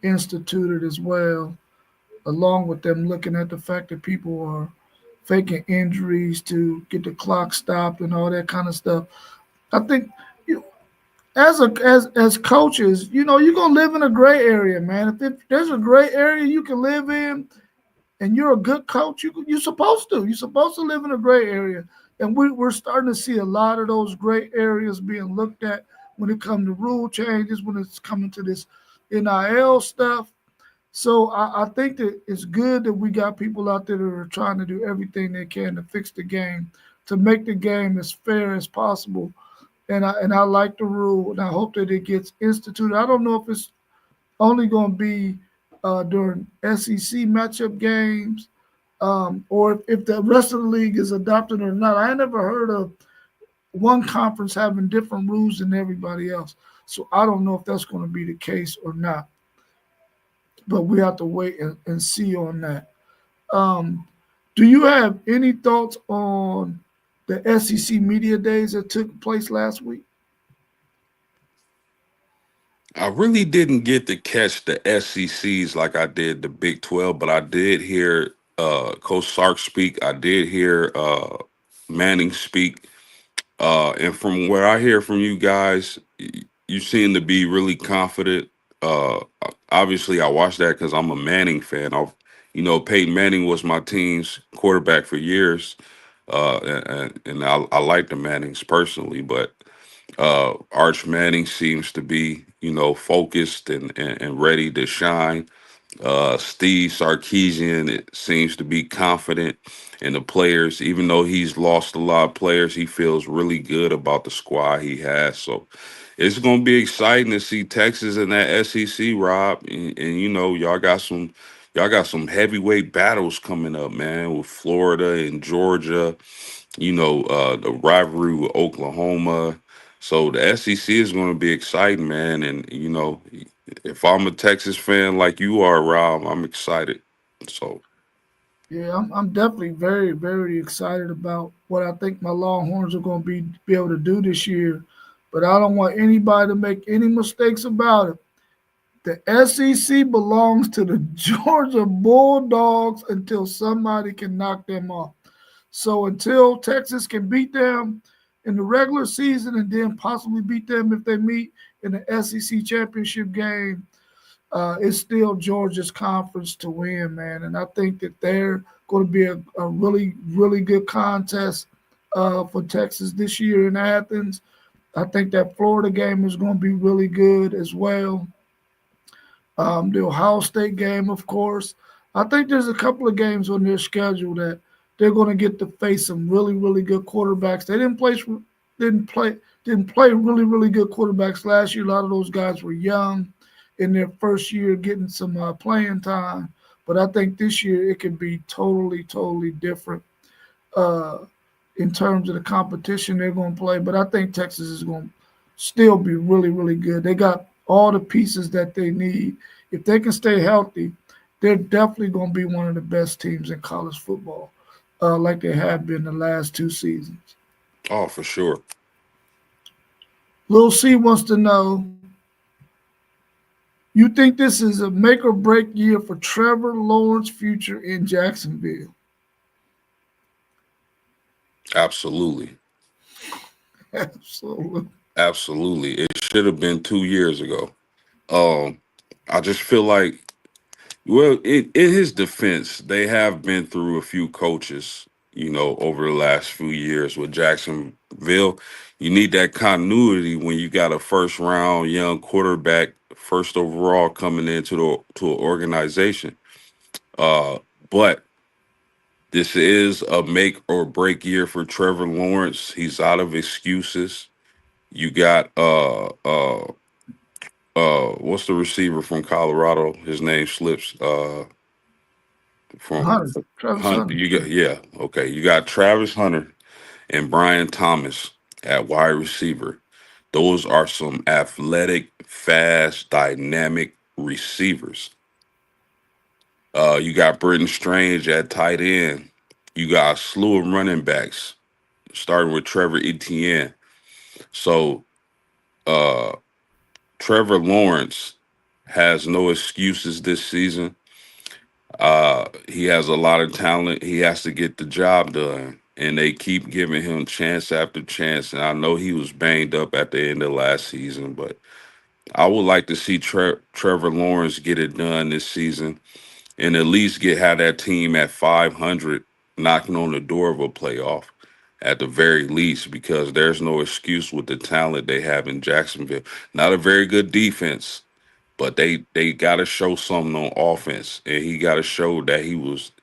instituted as well, along with them looking at the fact that people are faking injuries to get the clock stopped and all that kind of stuff. I think you, as coaches, you're gonna live in a gray area, man. If there's a gray area you can live in, and you're a good coach, you're supposed to. You're supposed to live in a gray area, and we're starting to see a lot of those gray areas being looked at when it comes to rule changes, when it's coming to this NIL stuff. So I think that it's good that we got people out there that are trying to do everything they can to fix the game, to make the game as fair as possible. And I like the rule, and I hope that it gets instituted. I don't know if it's only going to be during SEC matchup games, or if the rest of the league is adopted or not. I never heard of one conference having different rules than everybody else. So I don't know if that's going to be the case or not. But we have to wait and see on that. Um, do you have any thoughts on the SEC media days that took place last week? I really didn't get to catch the SECs like I did the Big 12, but I did hear Coach Sark speak. I did hear Manning speak. And from where I hear from you guys, you seem to be really confident. Obviously, I watched that because I'm a Manning fan. Peyton Manning was my team's quarterback for years. And I like the Mannings personally, but Arch Manning seems to be, focused and ready to shine. Steve Sarkeesian, it seems to be confident in the players, even though he's lost a lot of players. He feels really good about the squad he has. So it's going to be exciting to see Texas in that SEC, Rob. And y'all got some heavyweight battles coming up, man, with Florida and Georgia. The rivalry with Oklahoma. So the SEC is going to be exciting, man. And if I'm a Texas fan like you are, Rob, I'm excited. So, Yeah, I'm definitely very, very excited about what I think my Longhorns are going to be able to do this year. But I don't want anybody to make any mistakes about it. The SEC belongs to the Georgia Bulldogs until somebody can knock them off. So until Texas can beat them in the regular season and then possibly beat them if they meet in the SEC championship game, it's still Georgia's conference to win, man. And I think that they're going to be a really, really good contest for Texas this year in Athens. I think that Florida game is going to be really good as well. The Ohio State game, of course. I think there's a couple of games on their schedule that they're going to get to face some really, really good quarterbacks. They didn't play, didn't play really, really good quarterbacks last year. A lot of those guys were young in their first year, getting some playing time. But I think this year it could be totally, totally different uh, in terms of the competition they're going to play. But I think Texas is going to still be really, really good. They got all the pieces that they need. If they can stay healthy, they're definitely going to be one of the best teams in college football, like they have been the last two seasons. oh, for sure. Lil C wants to know, you think this is a make or break year for Trevor Lawrence's future in Jacksonville? Absolutely. Absolutely. Absolutely. It should have been 2 years ago. Um, I just feel like, well, in his defense, they have been through a few coaches, over the last few years with Jacksonville. You need that continuity when you got a first round young quarterback, first overall coming into the to an organization. Uh, but this is a make or break year for Trevor Lawrence. He's out of excuses. You got what's the receiver from Colorado? His name slips. From Hunter, Travis Hunt, Hunter. you got, yeah, okay. You got Travis Hunter and Brian Thomas at wide receiver. Those are some athletic, fast, dynamic receivers. You got Britton Strange at tight end. You got a slew of running backs, starting with Trevor Etienne. So uh, Trevor Lawrence has no excuses this season. He has a lot of talent. He has to get the job done, and they keep giving him chance after chance. And I know he was banged up at the end of last season, but I would like to see Trevor Lawrence get it done this season and at least get have that team at 500, knocking on the door of a playoff at the very least, because there's no excuse with the talent they have in Jacksonville. Not a very good defense, but they got to show something on offense, and he got to show that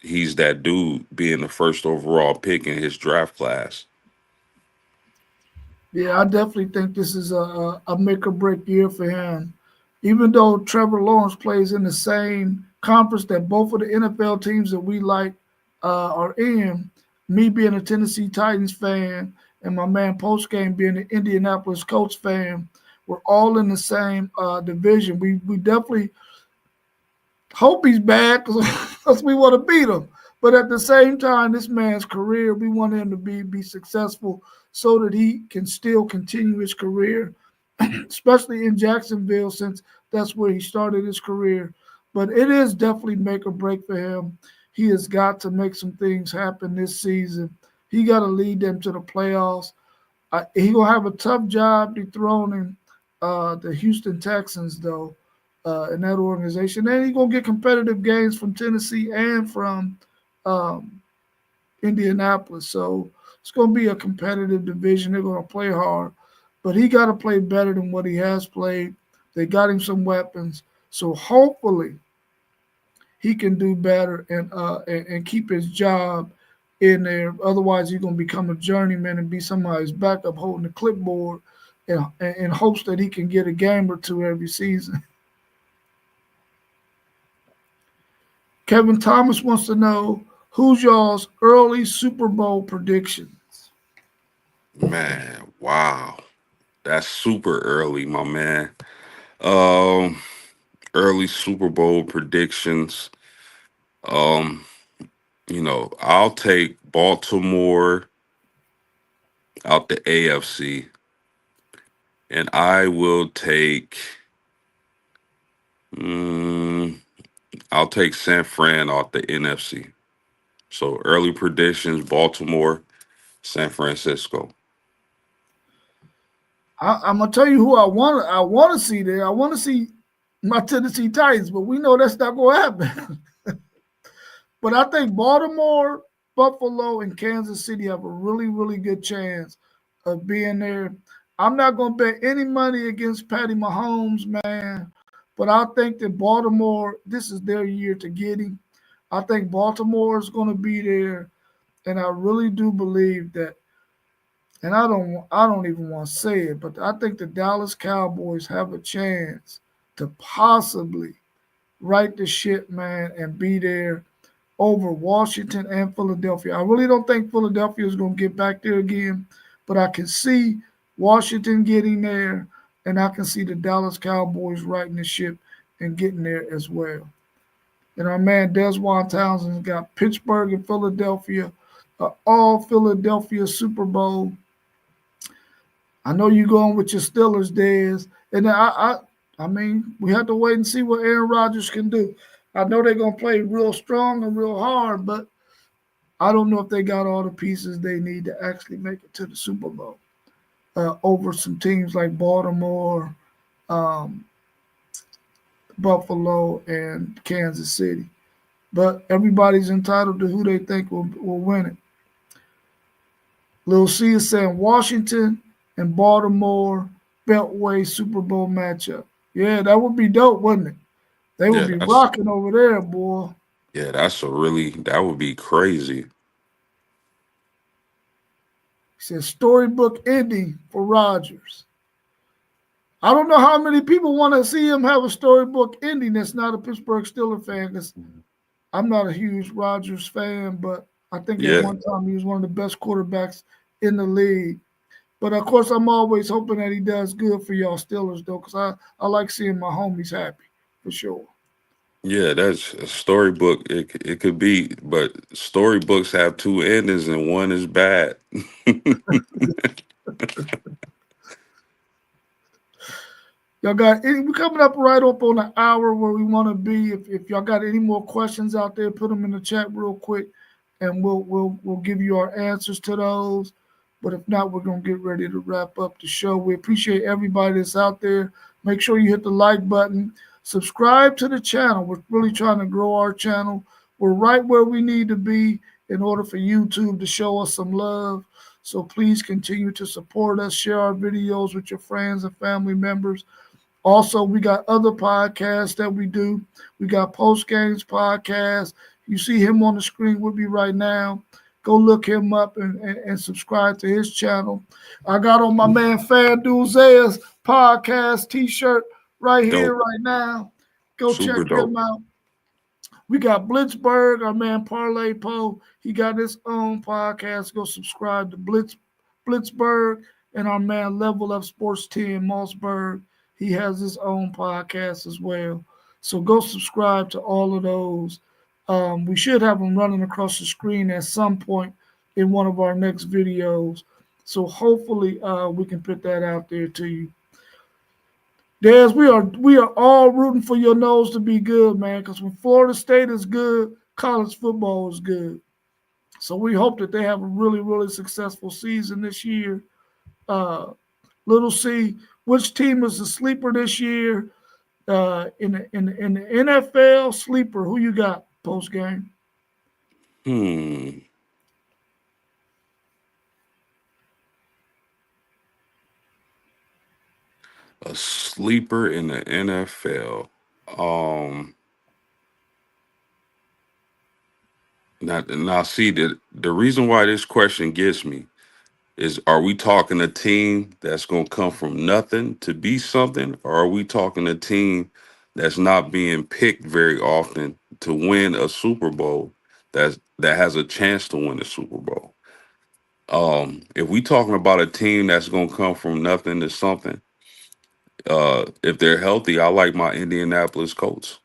he's that dude being the first overall pick in his draft class. Yeah, I definitely think this is a make or break year for him. Even though Trevor Lawrence plays in the same conference that both of the NFL teams that we like are in, me being a Tennessee Titans fan and my man Postgame being an Indianapolis Colts fan, we're all in the same division. We definitely hope he's bad because we want to beat him. But at the same time, this man's career, we want him to be successful so that he can still continue his career, especially in Jacksonville, since that's where he started his career. But it is definitely make or break for him. He has got to make some things happen this season. He got to lead them to the playoffs. He gonna have a tough job dethroning the Houston Texans, though, in that organization. And he's gonna get competitive games from Tennessee and from um, Indianapolis. So It's going to be a competitive division. They're going to play hard, but he got to play better than what he has played. They got him some weapons, so hopefully he can do better and keep his job in there. Otherwise, he's going to become a journeyman and be somebody's backup holding the clipboard in hopes that he can get a game or two every season. Kevin Thomas wants to know who's y'all's early Super Bowl predictions. Man, wow. That's super early, my man. Um, Early Super Bowl predictions. Um, I'll take Baltimore out the AFC, and I will take. Mm, I'll take San Fran off the NFC. So early predictions: Baltimore, San Francisco. I'm gonna tell you who I want to see there. I want to see my Tennessee Titans, but we know that's not gonna happen. But I think Baltimore, Buffalo, and Kansas City have a really good chance of being there. I'm not gonna bet any money against Patty Mahomes, man. But I think that Baltimore, this is their year to get him. I think Baltimore is gonna be there, and I really do believe that. And I don't even want to say it, but I think the Dallas Cowboys have a chance to possibly right the ship, man, and be there over Washington and Philadelphia. I really don't think Philadelphia is going to get back there again, but I can see Washington getting there, and I can see the Dallas Cowboys righting the ship and getting there as well. And our man Deswan Townsend's got Pittsburgh and Philadelphia, all Philadelphia Super Bowl. I know you're going with your Steelers, Dez, and I mean, we have to wait and see what Aaron Rodgers can do. I know they're gonna play real strong and real hard, but I don't know if they got all the pieces they need to actually make it to the Super Bowl over some teams like Baltimore, um, Buffalo, and Kansas City. But everybody's entitled to who they think will win it. Lil C is saying Washington and Baltimore Beltway Super Bowl matchup. Yeah, that would be dope, wouldn't it? They would Yeah, be that's rocking over there, boy. that would be crazy. He says storybook ending for Rodgers. I don't know how many people want to see him have a storybook ending that's not a Pittsburgh Steelers fan, because I'm not a huge Rodgers fan, but I think at Yeah, one time he was one of the best quarterbacks in the league. But of course, I'm always hoping that he does good for y'all Steelers, though, because I like seeing my homies happy for sure. yeah, that's a storybook. It could be, but storybooks have two endings, and one is bad. Y'all got any? We're coming up right up on the hour where we want to be. If y'all got any more questions out there, put them in the chat real quick, and we'll give you our answers to those. But if not, we're gonna get ready to wrap up the show. We appreciate everybody that's out there. Make sure you hit the like button, subscribe to the channel. We're really trying to grow our channel. We're right where we need to be in order for YouTube to show us some love. So please continue to support us, share our videos with your friends and family members. Also, we got other podcasts that we do. We got Post Games Podcast. You see him on the screen with me right now. Go look him up and subscribe to his channel. I got on my man FanDuel Zaya's podcast t-shirt right here, Dope, right now. Go check super him dope. out. We got Blitzberg, our man Parlay Poe. He got his own podcast. Go subscribe to Blitzberg, and our man Level Up Sports 10 Mossberg. He has his own podcast as well. So go subscribe to all of those. We should have them running across the screen at some point in one of our next videos. So hopefully we can put that out there to you. Des, we are all rooting for your nose to be good, man. Because when Florida State is good, college football is good. So we hope that they have a really successful season this year. Uh, Little C, which team is the sleeper this year? In the NFL sleeper, who you got post game? Hmm. A sleeper in the NFL. Um, now see the reason why this question gets me is: are we talking a team that's gonna come from nothing to be something, or are we talking a team that's not being picked very often to win a Super Bowl that has a chance to win a Super Bowl? If we talking about a team that's gonna come from nothing to something, if they're healthy, I like my Indianapolis Colts.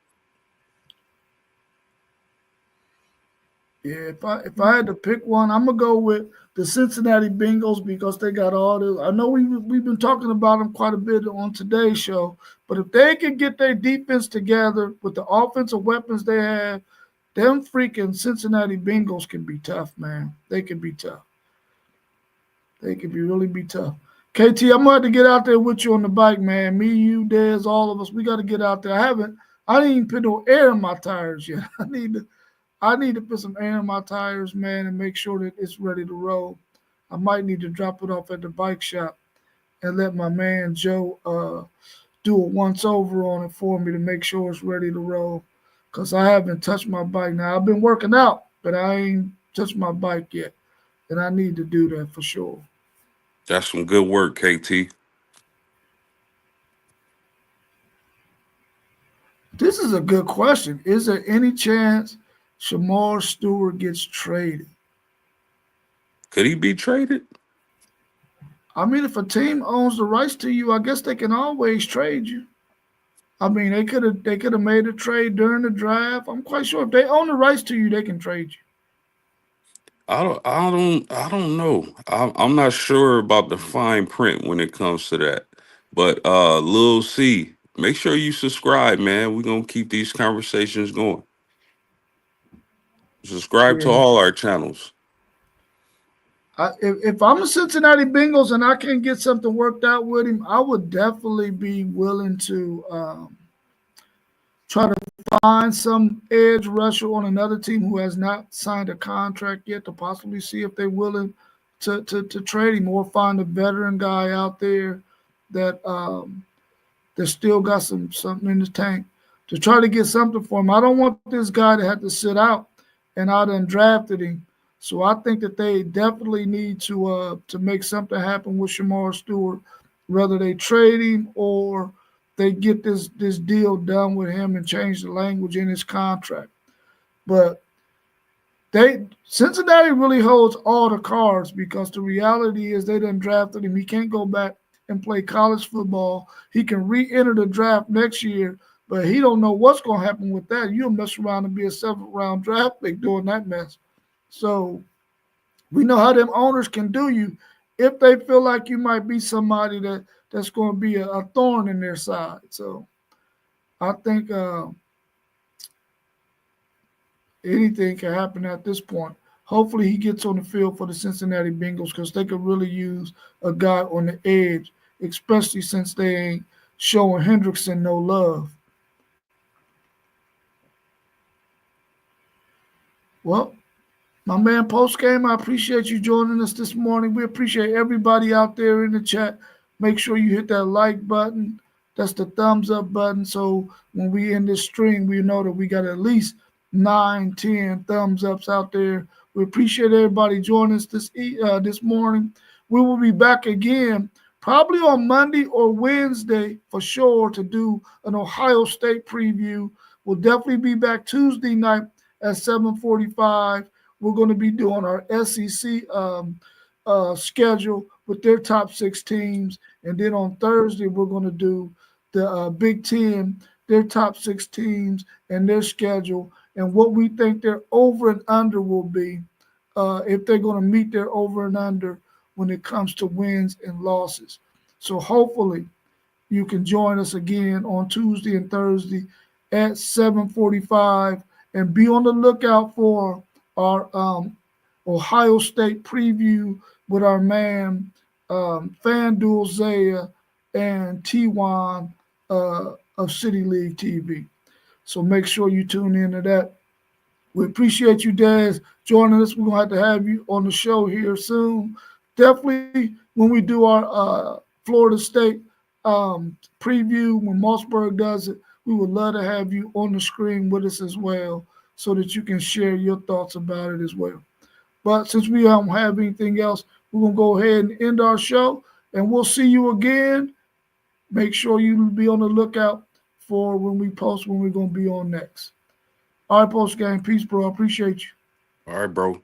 Yeah, if I had to pick one, I'm gonna go with the Cincinnati Bengals because they got all the. I know we've been talking about them quite a bit on today's show, but if they can get their defense together with the offensive weapons they have, them freaking Cincinnati Bengals can be tough, man. They can be tough. They can really be tough. KT, I'm gonna have to get out there with you on the bike, man. Me, you, Dez, all of us. We got to get out there. I didn't even put no air in my tires yet. I need to put some air in my tires, man, and make sure that it's ready to roll. I might need to drop it off at the bike shop and let my man Joe do a once over on it for me to make sure it's ready to roll. Cause I haven't touched my bike now. I've been working out, but I ain't touched my bike yet, and I need to do that for sure. That's some good work, KT. This is a good question. Is there any chance Shamar Stewart gets traded? Could he be traded? I mean, if a team owns the rights to you, I guess they can always trade you. I mean, they could have made a trade during the draft. I'm quite sure if they own the rights to you, they can trade you. I don't know. I'm not sure about the fine print when it comes to that. But Lil C, make sure you subscribe, man. We're gonna keep these conversations going. Subscribe to Yeah. all our channels. If I'm a Cincinnati Bengals and I can get something worked out with him, I would definitely be willing to try to find some edge rusher on another team who has not signed a contract yet to possibly see if they're willing to trade him or find a veteran guy out there that that still got something in the tank to try to get something for him. I don't want this guy to have to sit out, and I done drafted him. So I think that they definitely need to make something happen with Shamar Stewart, whether they trade him or they get this deal done with him and change the language in his contract. But they Cincinnati really holds all the cards because the reality is they done drafted him. He can't go back and play college football. He can re-enter the draft next year, but he don't know what's going to happen with that. You'll mess around and be a seventh round draft pick doing that mess. So we know how them owners can do you if they feel like you might be somebody that's going to be a thorn in their side. So I think anything can happen at this point. Hopefully, he gets on the field for the Cincinnati Bengals because they could really use a guy on the edge, especially since they ain't showing Hendrickson no love. Well, my man Post Game, I appreciate you joining us this morning. We appreciate everybody out there in the chat. Make sure you hit that like button. That's the thumbs up button. So when we end this stream, we know that we got at least 9, 10 thumbs ups out there. We appreciate everybody joining us this morning. We will be back again probably on Monday or Wednesday for sure to do an Ohio State preview. We'll definitely be back Tuesday night at 7:45. We're going to be doing our SEC schedule with their top six teams. And then on Thursday, we're going to do the Big Ten, their top six teams, and their schedule, and what we think their over and under will be if they're going to meet their over and under when it comes to wins and losses. So hopefully you can join us again on Tuesday and Thursday at 7:45 and be on the lookout for our Ohio State preview with our man FanDuel Zaya and T1 of City League TV. So make sure you tune into that. We appreciate you, Daz, joining us. We're going to have you on the show here soon. Definitely when we do our Florida State preview when Mossberg does it. We would love to have you on the screen with us as well so that you can share your thoughts about it as well. But since we don't have anything else, we're going to go ahead and end our show and we'll see you again. Make sure you be on the lookout for when we post when we're going to be on next. All right, post game. Peace, bro. I appreciate you. All right, bro.